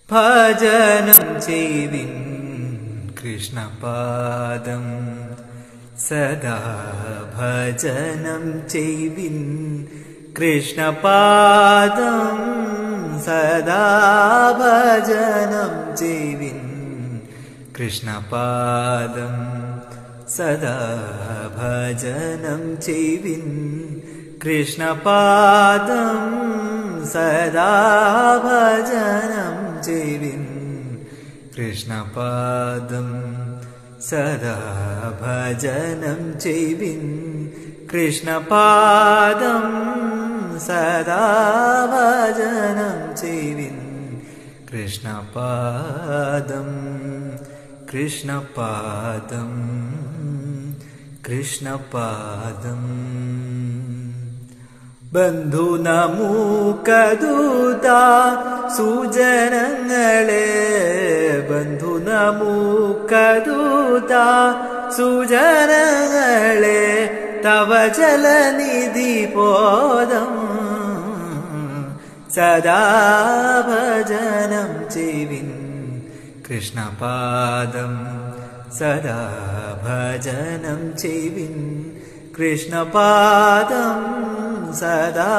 ഭജനം ചെയ്വിൻ കൃഷ്ണപാദം സദാ ഭജനം ചെയ്വിൻ കൃഷ്ണപാദം സദാ ഭജനം ചെയ്വിൻ കൃഷ്ണപാദം സദാ ഭജനം ചെയ്വിൻ കൃഷ്ണപാദം സദാ ഭജനം ചെയ്വിൻ കൃഷ്ണപാദം സദാ ഭജനം ചെയ്വിൻ കൃഷ്ണപാദം സദാ ഭജനം ചെയ്വിൻ കൃഷ്ണപാദം കൃഷ്ണപാദം കൃഷ്ണപാദം ബന്ധുനമൂക്കദൂത സുജനങ്ങളെ ബന്ധുനമൂക്കദൂത സുജനങ്ങളെ തവ ജലനിധി പോദം സദാ ഭജനം ചെയ്വിൻ കൃഷ്ണപാദം സദാ ഭജനം ചെയ്വിൻ കൃഷ്ണപാദം സദാ